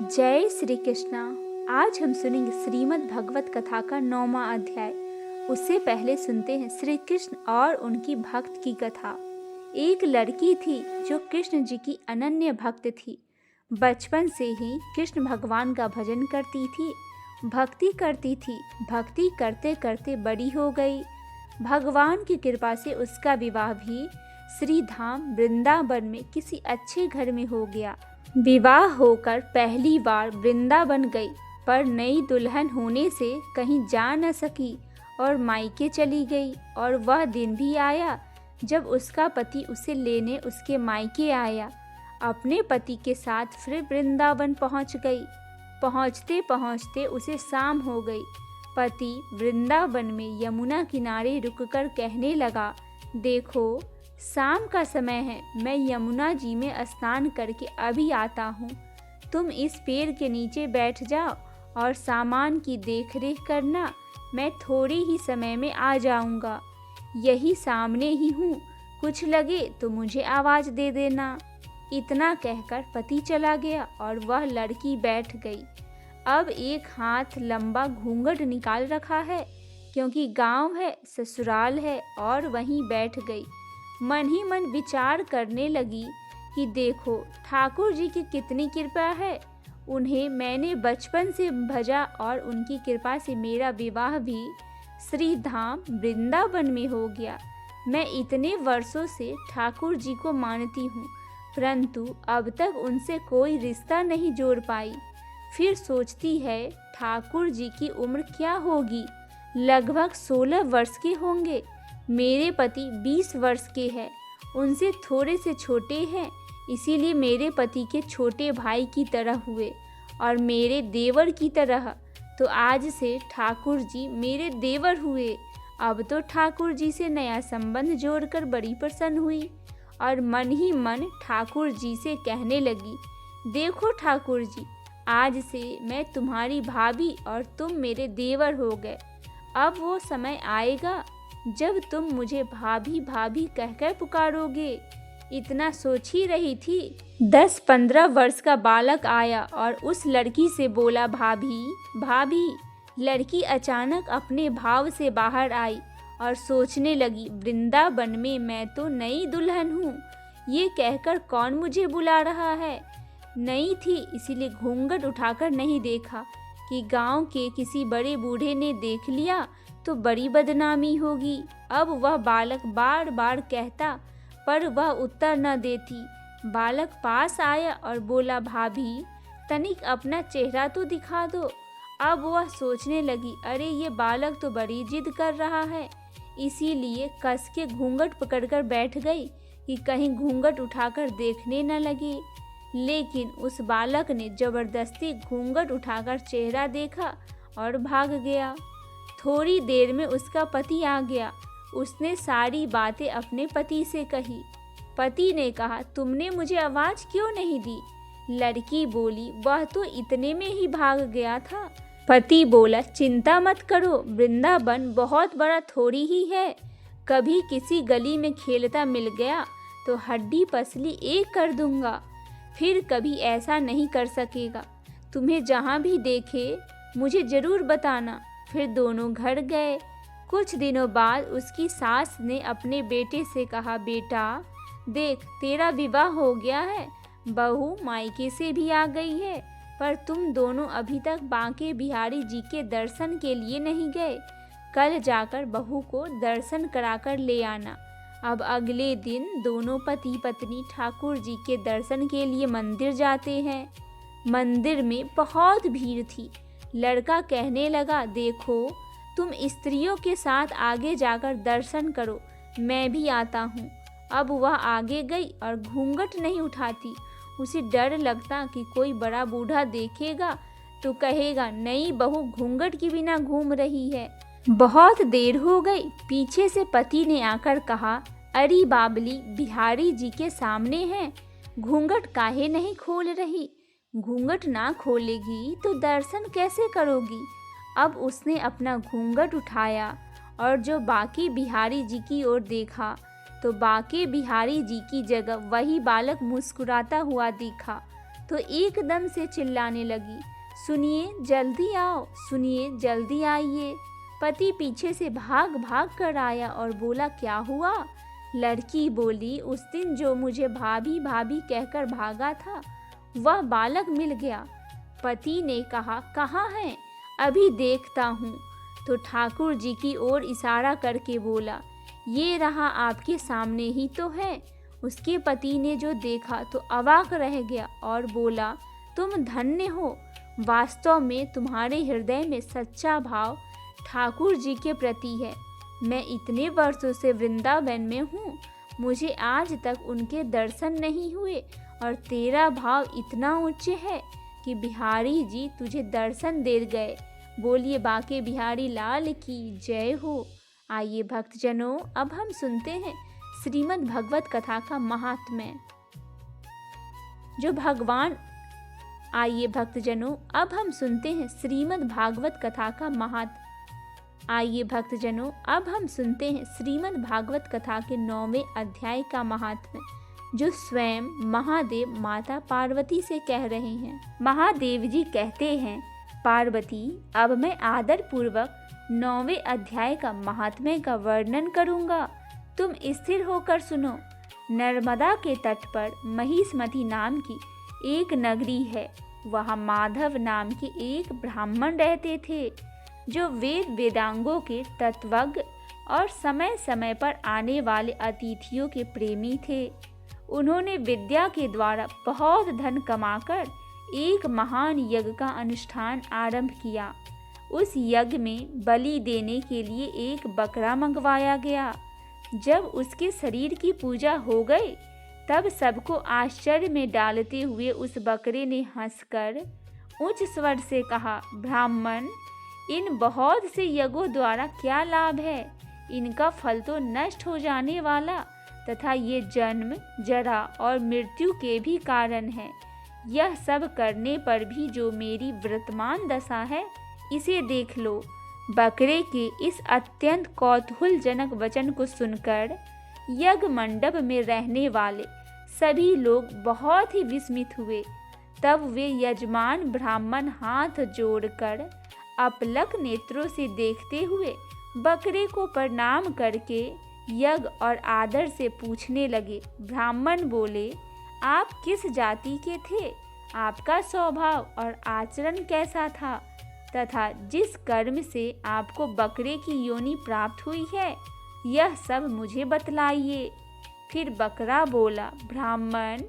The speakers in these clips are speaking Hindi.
जय श्री कृष्णा। आज हम सुनेंगे श्रीमद् भगवत कथा का 9वां अध्याय। उससे पहले सुनते हैं श्री कृष्ण और उनकी भक्त की कथा। एक लड़की थी जो कृष्ण जी की अनन्य भक्त थी। बचपन से ही कृष्ण भगवान का भजन करती थी, भक्ति करती थी। भक्ति करते करते बड़ी हो गई। भगवान की कृपा से उसका विवाह भी श्री धाम वृंदावन में किसी अच्छे घर में हो गया। विवाह होकर पहली बार वृंदावन गई, पर नई दुल्हन होने से कहीं जा न सकी और मायके चली गई। और वह दिन भी आया जब उसका पति उसे लेने उसके मायके आया। अपने पति के साथ फिर वृंदावन पहुंच गई। पहुंचते पहुंचते उसे शाम हो गई। पति वृंदावन में यमुना किनारे रुककर कहने लगा, देखो शाम का समय है, मैं यमुना जी में स्नान करके अभी आता हूँ। तुम इस पेड़ के नीचे बैठ जाओ और सामान की देखरेख करना, मैं थोड़े ही समय में आ जाऊँगा। यही सामने ही हूँ, कुछ लगे तो मुझे आवाज़ दे देना। इतना कहकर पति चला गया और वह लड़की बैठ गई। अब एक हाथ लंबा घूंघट निकाल रखा है, क्योंकि गांव है, ससुराल है, और वहीं बैठ गई। मन ही मन विचार करने लगी कि देखो ठाकुर जी की कितनी कृपा है। उन्हें मैंने बचपन से भजा और उनकी कृपा से मेरा विवाह भी श्री धाम वृंदावन में हो गया। मैं इतने वर्षों से ठाकुर जी को मानती हूँ, परंतु अब तक उनसे कोई रिश्ता नहीं जोड़ पाई। फिर सोचती है ठाकुर जी की उम्र क्या होगी, लगभग 16 वर्ष के होंगे। मेरे पति 20 वर्ष के हैं, उनसे थोड़े से छोटे हैं, इसीलिए मेरे पति के छोटे भाई की तरह हुए और मेरे देवर की तरह। तो आज से ठाकुर जी मेरे देवर हुए। अब तो ठाकुर जी से नया संबंध जोड़कर बड़ी प्रसन्न हुई और मन ही मन ठाकुर जी से कहने लगी, देखो ठाकुर जी, आज से मैं तुम्हारी भाभी और तुम मेरे देवर हो गए। अब वो समय आएगा जब तुम मुझे भाभी भाभी कहकर पुकारोगे। इतना सोच ही रही थी, 10-15 वर्ष का बालक आया और उस लड़की से बोला, भाभी भाभी। लड़की अचानक अपने भाव से बाहर आई और सोचने लगी, वृंदावन में मैं तो नई दुल्हन हूँ, ये कहकर कौन मुझे बुला रहा है। नई थी इसीलिए घूंघट उठाकर नहीं देखा कि गांव के किसी बड़े बूढ़े ने देख लिया तो बड़ी बदनामी होगी। अब वह बालक बार बार कहता, पर वह उत्तर न देती। बालक पास आया और बोला, भाभी तनिक अपना चेहरा तो दिखा दो। अब वह सोचने लगी, अरे ये बालक तो बड़ी जिद कर रहा है, इसीलिए कस के घूंघट पकड़कर बैठ गई कि कहीं घूंघट उठाकर देखने न लगे। लेकिन उस बालक ने जबरदस्ती घूंघट उठाकर चेहरा देखा और भाग गया। थोड़ी देर में उसका पति आ गया। उसने सारी बातें अपने पति से कही। पति ने कहा, तुमने मुझे आवाज़ क्यों नहीं दी। लड़की बोली, वह तो इतने में ही भाग गया था। पति बोला, चिंता मत करो, वृंदावन बहुत बड़ा थोड़ी ही है। कभी किसी गली में खेलता मिल गया तो हड्डी पसली एक कर दूंगा, फिर कभी ऐसा नहीं कर सकेगा। तुम्हें जहाँ भी देखे मुझे ज़रूर बताना। फिर दोनों घर गए। कुछ दिनों बाद उसकी सास ने अपने बेटे से कहा, बेटा देख तेरा विवाह हो गया है, बहू मायके से भी आ गई है, पर तुम दोनों अभी तक बांके बिहारी जी के दर्शन के लिए नहीं गए। कल जाकर बहू को दर्शन कराकर ले आना। अब अगले दिन दोनों पति पत्नी ठाकुर जी के दर्शन के लिए मंदिर जाते हैं। मंदिर में बहुत भीड़ थी। लड़का कहने लगा, देखो तुम स्त्रियों के साथ आगे जाकर दर्शन करो, मैं भी आता हूँ। अब वह आगे गई और घूंघट नहीं उठाती। उसे डर लगता कि कोई बड़ा बूढ़ा देखेगा तो कहेगा, नई बहू घूंघट के बिना घूम रही है। बहुत देर हो गई। पीछे से पति ने आकर कहा, अरे बाबली, बिहारी जी के सामने हैं, घूंघट काहे नहीं खोल रही। घूंघट ना खोलेगी तो दर्शन कैसे करोगी। अब उसने अपना घूंघट उठाया और जो बाकी बिहारी जी की ओर देखा तो बाकी बिहारी जी की जगह वही बालक मुस्कुराता हुआ दिखा। तो एकदम से चिल्लाने लगी, सुनिए जल्दी आओ, सुनिए जल्दी आइए। पति पीछे से भाग भाग कर आया और बोला, क्या हुआ? लड़की बोली, उस दिन जो मुझे भाभी भाभी कहकर भागा था वह बालक मिल गया। पति ने कहा, कहाँ है? अभी देखता हूँ। तो ठाकुर जी की ओर इशारा करके बोला, ये रहा, आपके सामने ही तो है। उसके पति ने जो देखा तो अवाक रह गया और बोला, तुम धन्य हो, वास्तव में तुम्हारे हृदय में सच्चा भाव ठाकुर जी के प्रति है। मैं इतने वर्षों से वृंदावन में हूँ, मुझे आज तक उनके दर्शन नहीं हुए और तेरा भाव इतना उच्च है कि बिहारी जी तुझे दर्शन दे गए। बोलिए बाके बिहारी लाल की जय हो। आइए भक्तजनों, अब हम सुनते हैं श्रीमद् भगवत कथा का महात्म्य जो भगवान आइए भक्तजनों, अब हम सुनते हैं श्रीमद् भागवत कथा का आइए भक्तजनों, अब हम सुनते हैं श्रीमद् भागवत कथा के 9वें अध्याय का महात्म्य जो स्वयं महादेव माता पार्वती से कह रहे हैं। महादेव जी कहते हैं, पार्वती, अब मैं आदर पूर्वक 9वें अध्याय का महात्म्य का वर्णन करूंगा, तुम स्थिर होकर सुनो। नर्मदा के तट पर महिष्मती नाम की एक नगरी है। वहाँ माधव नाम के एक ब्राह्मण रहते थे जो वेद वेदांगों के तत्वज्ञ और समय समय पर आने वाले अतिथियों के प्रेमी थे। उन्होंने विद्या के द्वारा बहुत धन कमाकर एक महान यज्ञ का अनुष्ठान आरंभ किया। उस यज्ञ में बलि देने के लिए एक बकरा मंगवाया गया। जब उसके शरीर की पूजा हो गई तब सबको आश्चर्य में डालते हुए उस बकरे ने हंसकर उच्च स्वर से कहा, ब्राह्मण, इन बहुत से यज्ञों द्वारा क्या लाभ है? इनका फल तो नष्ट हो जाने वाला तथा ये जन्म, जरा और मृत्यु के भी कारण है। यह सब करने पर भी जो मेरी वर्तमान दशा है, इसे देख लो। बकरे के इस अत्यंत कौतूहलजनक वचन को सुनकर यज्ञ मंडप में रहने वाले सभी लोग बहुत ही विस्मित हुए। तब वे यजमान ब्राह्मण हाथ जोड़कर अपलक नेत्रों से देखते हुए बकरे को प्रणाम करके यज्ञ और आदर से पूछने लगे। ब्राह्मण बोले, आप किस जाति के थे? आपका स्वभाव और आचरण कैसा था? तथा जिस कर्म से आपको बकरे की योनि प्राप्त हुई है, यह सब मुझे बतलाइए। फिर बकरा बोला, ब्राह्मण,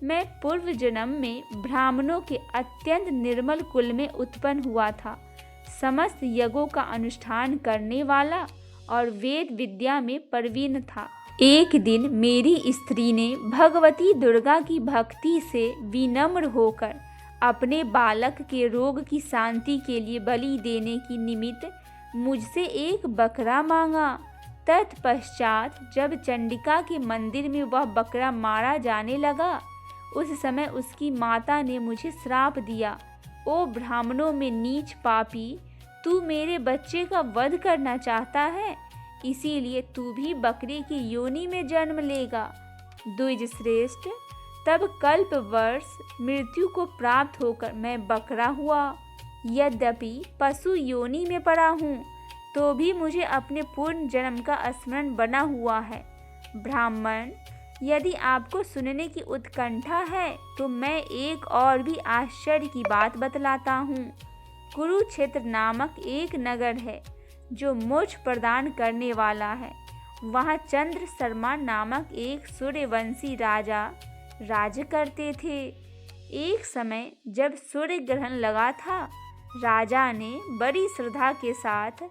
मैं पूर्व जन्म में ब्राह्मणों के अत्यंत निर्मल कुल में उत्पन्न हुआ था। समस्त यज्ञों का अनुष्ठान करने वाला और वेद विद्या में प्रवीण था। एक दिन मेरी स्त्री ने भगवती दुर्गा की भक्ति से विनम्र होकर अपने बालक के रोग की शांति के लिए बलि देने की निमित्त मुझसे एक बकरा मांगा। तत्पश्चात जब चंडिका के मंदिर में वह बकरा मारा जाने लगा, उस समय उसकी माता ने मुझे श्राप दिया, ओ ब्राह्मणों में नीच पापी, तू मेरे बच्चे का वध करना चाहता है, इसीलिए तू भी बकरे की योनि में जन्म लेगा। द्विज श्रेष्ठ, तब कल्प वर्ष मृत्यु को प्राप्त होकर मैं बकरा हुआ। यद्यपि पशु योनि में पड़ा हूँ तो भी मुझे अपने पूर्ण जन्म का स्मरण बना हुआ है। ब्राह्मण, यदि आपको सुनने की उत्कंठा है तो मैं एक और भी आश्चर्य की बात बतलाता हूँ। कुरुक्षेत्र नामक एक नगर है जो मोक्ष प्रदान करने वाला है। वहाँ चंद्र शर्मा नामक एक सूर्यवंशी राजा राज करते थे। एक समय जब सूर्य ग्रहण लगा था, राजा ने बड़ी श्रद्धा के साथ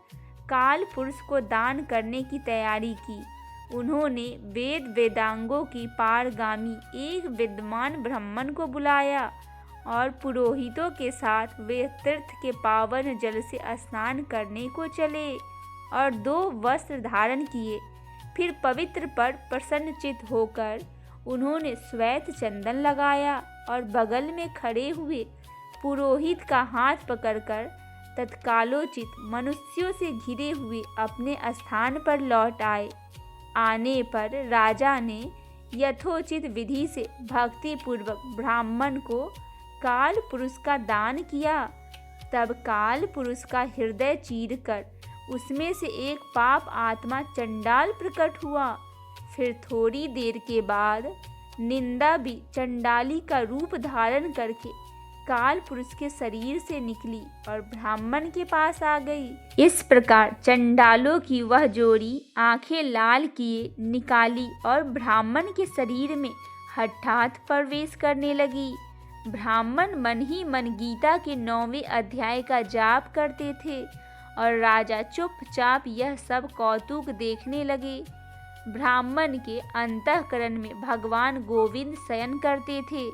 काल पुरुष को दान करने की तैयारी की। उन्होंने वेद वेदांगों की पारगामी एक विद्वान ब्राह्मण को बुलाया और पुरोहितों के साथ वे तीर्थ के पावन जल से स्नान करने को चले और 2 वस्त्र धारण किए। फिर पवित्र पर प्रसन्नचित होकर उन्होंने श्वेत चंदन लगाया और बगल में खड़े हुए पुरोहित का हाथ पकड़कर तत्कालोचित मनुष्यों से घिरे हुए अपने स्थान पर लौट आए। आने पर राजा ने यथोचित विधि से भक्ति पूर्वक ब्राह्मण को काल पुरुष का दान किया। तब काल पुरुष का हृदय चीरकर उसमें से एक पाप आत्मा चंडाल प्रकट हुआ। फिर थोड़ी देर के बाद निंदा भी चंडाली का रूप धारण करके काल पुरुष के शरीर से निकली और ब्राह्मण के पास आ गई। इस प्रकार चंडालों की वह जोड़ी आंखें लाल किए निकाली और ब्राह्मण के शरीर में हठात प्रवेश करने लगी। ब्राह्मण मन ही मन गीता के 9वें अध्याय का जाप करते थे और राजा चुपचाप यह सब कौतुक देखने लगे। ब्राह्मण के अंतःकरण में भगवान गोविंद शयन करते थे,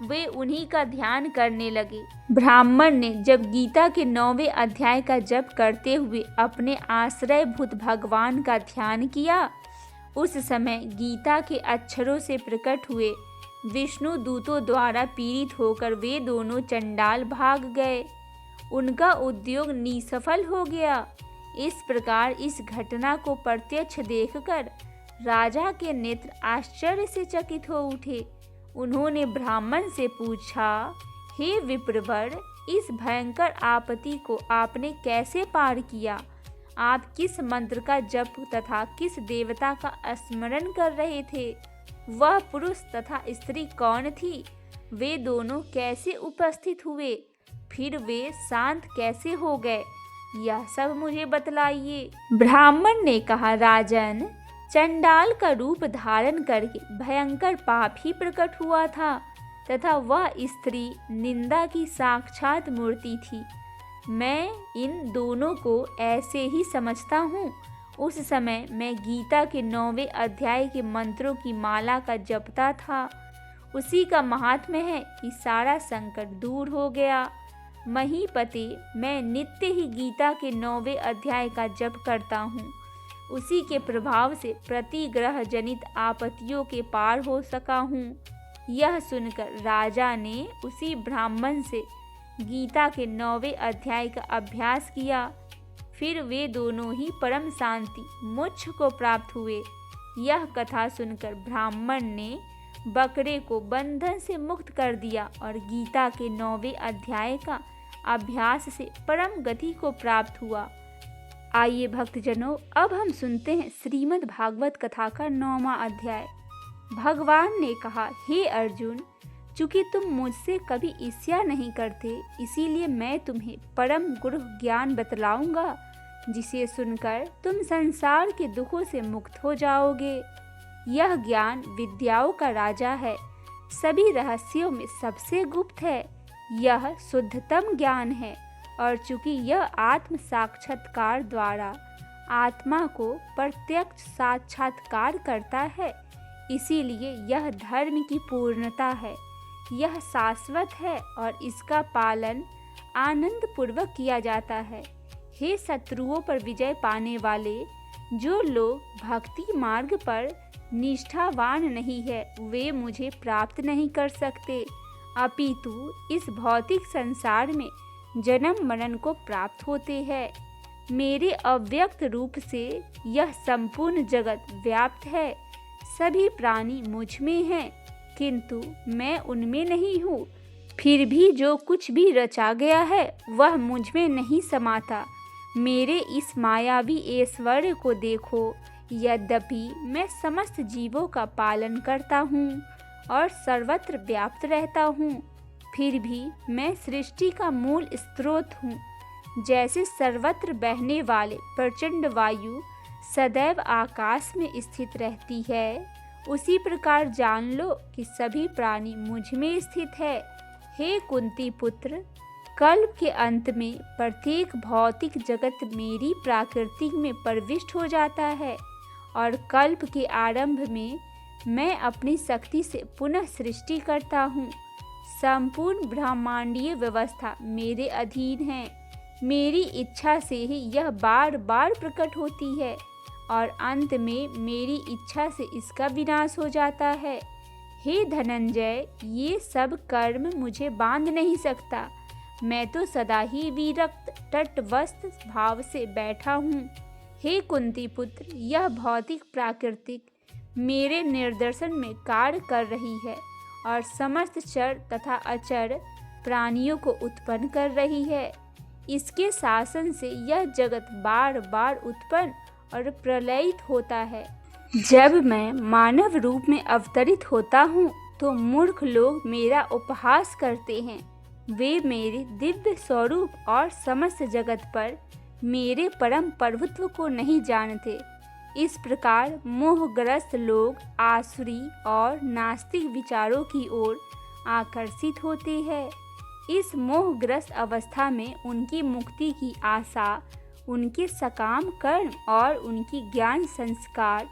वे उन्हीं का ध्यान करने लगे। ब्राह्मण ने जब गीता के 9वें अध्याय का जप करते हुए अपने आश्रयभूत भगवान का ध्यान किया, उस समय गीता के अक्षरों से प्रकट हुए विष्णु दूतों द्वारा पीड़ित होकर वे दोनों चंडाल भाग गए। उनका उद्योग निसफल हो गया। इस प्रकार इस घटना को प्रत्यक्ष देखकर राजा के नेत्र आश्चर्य से चकित हो उठे। उन्होंने ब्राह्मण से पूछा, हे विप्रवर, इस भयंकर आपत्ति को आपने कैसे पार किया? आप किस मंत्र का जप तथा किस देवता का स्मरण कर रहे थे? वह पुरुष तथा स्त्री कौन थी? वे दोनों कैसे उपस्थित हुए? फिर वे शांत कैसे हो गए? यह सब मुझे बतलाइए। ब्राह्मण ने कहा, राजन, चंडाल का रूप धारण करके भयंकर पाप ही प्रकट हुआ था तथा वह स्त्री निंदा की साक्षात मूर्ति थी। मैं इन दोनों को ऐसे ही समझता हूँ। उस समय मैं गीता के 9वें अध्याय के मंत्रों की माला का जपता था। उसी का महात्म्य है कि सारा संकट दूर हो गया। महीपते, मैं नित्य ही गीता के 9वें अध्याय का जप करता हूँ। उसी के प्रभाव से प्रतिग्रह जनित आपत्तियों के पार हो सका हूँ। यह सुनकर राजा ने उसी ब्राह्मण से गीता के 9वें अध्याय का अभ्यास किया। फिर वे दोनों ही परम शांति मोक्ष को प्राप्त हुए। यह कथा सुनकर ब्राह्मण ने बकरे को बंधन से मुक्त कर दिया और गीता के 9वें अध्याय का अभ्यास से परम गति को प्राप्त हुआ। आइए भक्तजनों, अब हम सुनते हैं श्रीमद् भागवत कथा का 9वां अध्याय। भगवान ने कहा, हे अर्जुन, चूंकि तुम मुझसे कभी ईर्ष्या नहीं करते, इसीलिए मैं तुम्हें परम गुरु ज्ञान बतलाऊंगा, जिसे सुनकर तुम संसार के दुखों से मुक्त हो जाओगे। यह ज्ञान विद्याओं का राजा है, सभी रहस्यों में सबसे गुप्त है। यह शुद्धतम ज्ञान है और चूंकि यह आत्म साक्षात्कार द्वारा आत्मा को प्रत्यक्ष साक्षात्कार करता है, इसीलिए यह धर्म की पूर्णता है। यह शाश्वत है और इसका पालन आनंद पूर्वक किया जाता है। हे शत्रुओं पर विजय पाने वाले, जो लोग भक्ति मार्ग पर निष्ठावान नहीं है, वे मुझे प्राप्त नहीं कर सकते, अपितु इस भौतिक संसार में जन्म मरण को प्राप्त होते हैं। मेरे अव्यक्त रूप से यह संपूर्ण जगत व्याप्त है। सभी प्राणी मुझ में हैं, किंतु मैं उनमें नहीं हूँ। फिर भी जो कुछ भी रचा गया है वह मुझ में नहीं समाता। मेरे इस मायावी ऐश्वर्य को देखो। यद्यपि मैं समस्त जीवों का पालन करता हूँ और सर्वत्र व्याप्त रहता हूँ, फिर भी मैं सृष्टि का मूल स्रोत हूँ। जैसे सर्वत्र बहने वाले प्रचंड वायु सदैव आकाश में स्थित रहती है, उसी प्रकार जान लो कि सभी प्राणी मुझ में स्थित है। हे कुंती पुत्र, कल्प के अंत में प्रत्येक भौतिक जगत मेरी प्राकृतिक में प्रविष्ट हो जाता है और कल्प के आरंभ में मैं अपनी शक्ति से पुनः सृष्टि करता हूँ। संपूर्ण ब्रह्मांडीय व्यवस्था मेरे अधीन है। मेरी इच्छा से ही यह बार बार प्रकट होती है और अंत में मेरी इच्छा से इसका विनाश हो जाता है। हे धनंजय, ये सब कर्म मुझे बांध नहीं सकता। मैं तो सदा ही विरक्त तटस्थ भाव से बैठा हूँ। हे कुंती पुत्र, यह भौतिक प्राकृतिक मेरे निर्देशन में कार्य कर रही है और समस्त चर तथा अचर प्राणियों को उत्पन्न कर रही है। इसके शासन से यह जगत बार बार उत्पन्न और प्रलयित होता है। जब मैं मानव रूप में अवतरित होता हूँ तो मूर्ख लोग मेरा उपहास करते हैं। वे मेरे दिव्य स्वरूप और समस्त जगत पर मेरे परम प्रभुत्व को नहीं जानते। इस प्रकार मोहग्रस्त लोग आसुरी और नास्तिक विचारों की ओर आकर्षित होते हैं। इस मोहग्रस्त अवस्था में उनकी मुक्ति की आशा, उनके सकाम कर्म और उनकी ज्ञान संस्कार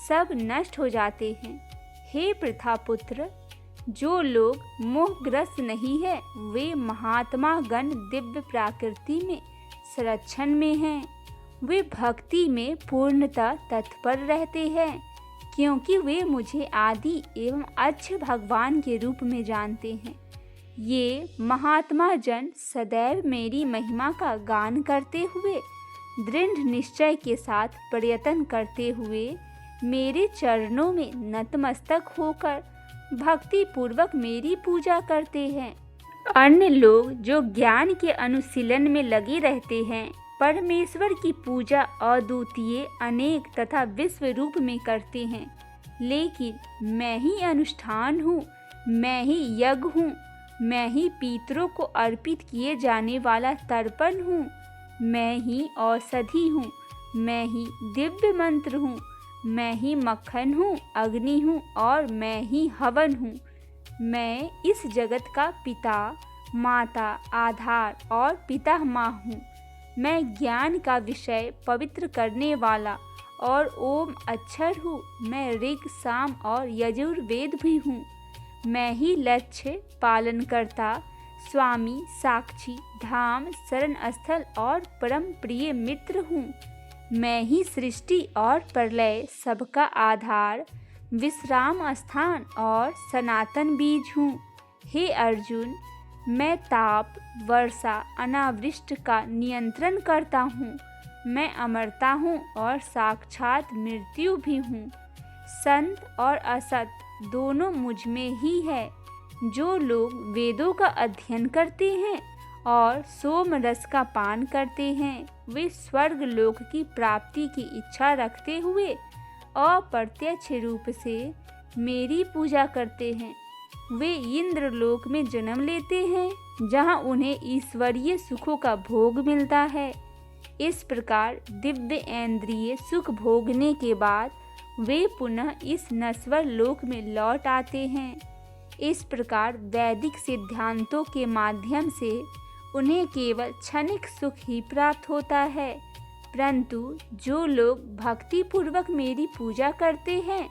सब नष्ट हो जाते हैं। हे प्रथापुत्र, जो लोग मोहग्रस्त नहीं है वे महात्मा गण दिव्य प्रकृति में संरक्षण में हैं। वे भक्ति में पूर्णतः तत्पर रहते हैं, क्योंकि वे मुझे आदि एवं अच्छे भगवान के रूप में जानते हैं। ये महात्मा जन सदैव मेरी महिमा का गान करते हुए दृढ़ निश्चय के साथ प्रयत्न करते हुए मेरे चरणों में नतमस्तक होकर भक्ति पूर्वक मेरी पूजा करते हैं। अन्य लोग जो ज्ञान के अनुशीलन में लगे रहते हैं, परमेश्वर की पूजा अद्वितीय, अनेक तथा विश्व रूप में करते हैं, लेकिन मैं ही अनुष्ठान हूँ, मैं ही यज्ञ हूँ, मैं ही पितरों को अर्पित किए जाने वाला तर्पण हूँ, मैं ही औषधि हूँ, मैं ही दिव्य मंत्र हूँ, मैं ही मक्खन हूँ, अग्नि हूँ और मैं ही हवन हूँ। मैं इस जगत का पिता, माता, आधार और पितामह हूँ। मैं ज्ञान का विषय पवित्र करने वाला और ओम अक्षर हूँ। मैं ऋग, साम और यजुर्वेद भी हूँ। मैं ही लक्ष्य, पालनकर्ता, स्वामी, साक्षी, धाम, शरण स्थल और परम प्रिय मित्र हूँ। मैं ही सृष्टि और प्रलय, सबका आधार, विश्राम स्थान और सनातन बीज हूँ। हे अर्जुन, मैं ताप, वर्षा, अनावृष्टि का नियंत्रण करता हूँ। मैं अमरता हूँ और साक्षात मृत्यु भी हूँ। संत और असत दोनों मुझ में ही है। जो लोग वेदों का अध्ययन करते हैं और सोम रस का पान करते हैं, वे स्वर्ग लोक की प्राप्ति की इच्छा रखते हुए अप्रत्यक्ष रूप से मेरी पूजा करते हैं। वे इंद्र लोक में जन्म लेते हैं, जहाँ उन्हें ईश्वरीय सुखों का भोग मिलता है। इस प्रकार दिव्य इंद्रिय सुख भोगने के बाद वे पुनः इस नश्वर लोक में लौट आते हैं। इस प्रकार वैदिक सिद्धांतों के माध्यम से उन्हें केवल क्षणिक सुख ही प्राप्त होता है, परंतु जो लोग भक्ति पूर्वक मेरी पूजा करते हैं,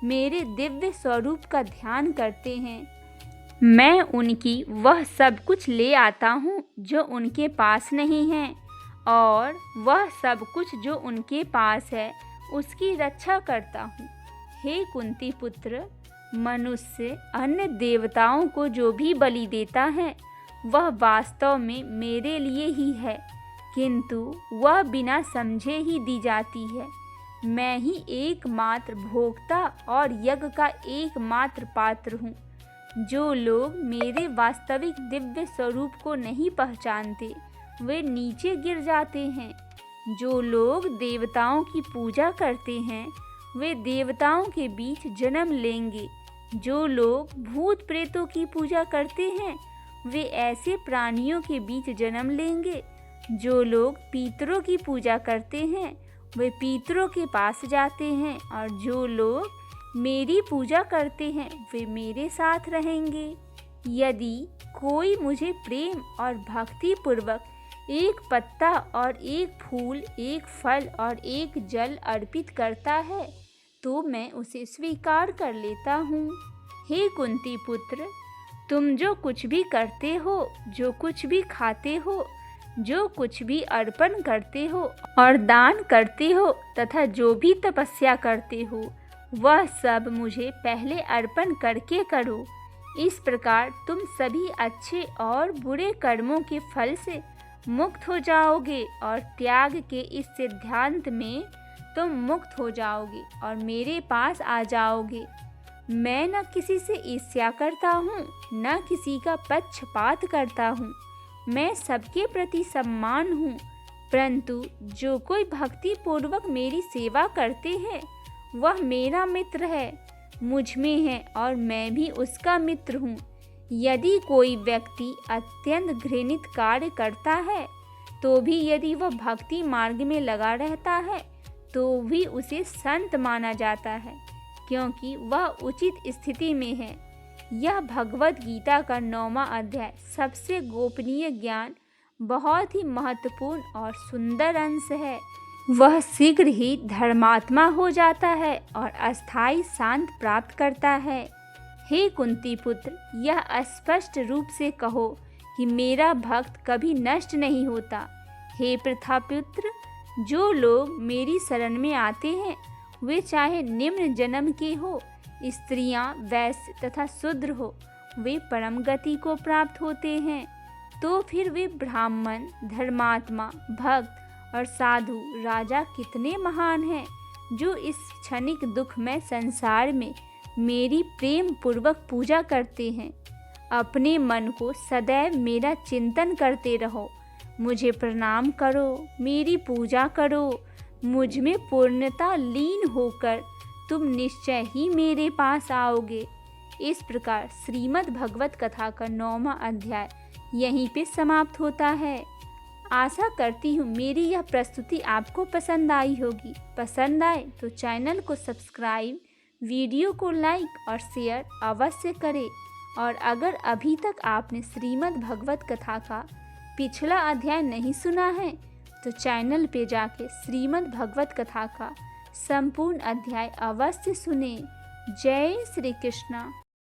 मेरे दिव्य स्वरूप का ध्यान करते हैं, मैं उनकी वह सब कुछ ले आता हूँ जो उनके पास नहीं है, और वह सब कुछ जो उनके पास है उसकी रक्षा करता हूँ। हे कुंती पुत्र, मनुष्य अन्य देवताओं को जो भी बलि देता है वह वास्तव में मेरे लिए ही है, किंतु वह बिना समझे ही दी जाती है। मैं ही एकमात्र भोक्ता और यज्ञ का एकमात्र पात्र हूँ। जो लोग मेरे वास्तविक दिव्य स्वरूप को नहीं पहचानते वे नीचे गिर जाते हैं। जो लोग देवताओं की पूजा करते हैं वे देवताओं के बीच जन्म लेंगे। जो लोग भूत प्रेतों की पूजा करते हैं वे ऐसे प्राणियों के बीच जन्म लेंगे। जो लोग पितरों की पूजा करते हैं वे पितरों के पास जाते हैं, और जो लोग मेरी पूजा करते हैं वे मेरे साथ रहेंगे। यदि कोई मुझे प्रेम और भक्ति पूर्वक एक पत्ता और एक फूल, एक फल और एक जल अर्पित करता है तो मैं उसे स्वीकार कर लेता हूँ। हे कुंती पुत्र, तुम जो कुछ भी करते हो, जो कुछ भी खाते हो, जो कुछ भी अर्पण करते हो और दान करते हो तथा जो भी तपस्या करते हो, वह सब मुझे पहले अर्पण करके करो। इस प्रकार तुम सभी अच्छे और बुरे कर्मों के फल से मुक्त हो जाओगे और त्याग के इस सिद्धांत में तुम मुक्त हो जाओगे और मेरे पास आ जाओगे। मैं न किसी से ईर्ष्या करता हूँ, न किसी का पक्षपात करता हूँ। मैं सबके प्रति सम्मान हूँ, परंतु जो कोई भक्ति पूर्वक मेरी सेवा करते हैं वह मेरा मित्र है, मुझ में है और मैं भी उसका मित्र हूँ। यदि कोई व्यक्ति अत्यंत घृणित कार्य करता है तो भी यदि वह भक्ति मार्ग में लगा रहता है तो भी उसे संत माना जाता है, क्योंकि वह उचित स्थिति में है। यह भगवत गीता का 9वां अध्याय सबसे गोपनीय ज्ञान, बहुत ही महत्वपूर्ण और सुंदर अंश है। वह शीघ्र ही धर्मात्मा हो जाता है और अस्थायी शांत प्राप्त करता है। हे कुंती पुत्र, यह स्पष्ट रूप से कहो कि मेरा भक्त कभी नष्ट नहीं होता। हे प्रथापुत्र, जो लोग मेरी शरण में आते हैं वे चाहे निम्न जन्म के हो, स्त्रियां, वैश्य तथा शूद्र हो, वे परम गति को प्राप्त होते हैं। तो फिर वे ब्राह्मण, धर्मात्मा, भक्त और साधु, राजा कितने महान हैं, जो इस क्षणिक दुखमय संसार में मेरी प्रेम पूर्वक पूजा करते हैं। अपने मन को सदैव मेरा चिंतन करते रहो, मुझे प्रणाम करो, मेरी पूजा करो। मुझ में पूर्णता लीन होकर तुम निश्चय ही मेरे पास आओगे। इस प्रकार श्रीमद् भगवत कथा का 9वां अध्याय यहीं पे समाप्त होता है। आशा करती हूँ मेरी यह प्रस्तुति आपको पसंद आई होगी। पसंद आए तो चैनल को सब्सक्राइब, वीडियो को लाइक और शेयर अवश्य करें। और अगर अभी तक आपने श्रीमद् भगवत कथा का पिछला अध्याय नहीं सुना है तो चैनल पे जाके श्रीमद् भगवत कथा का संपूर्ण अध्याय अवश्य सुने। जय श्री कृष्ण।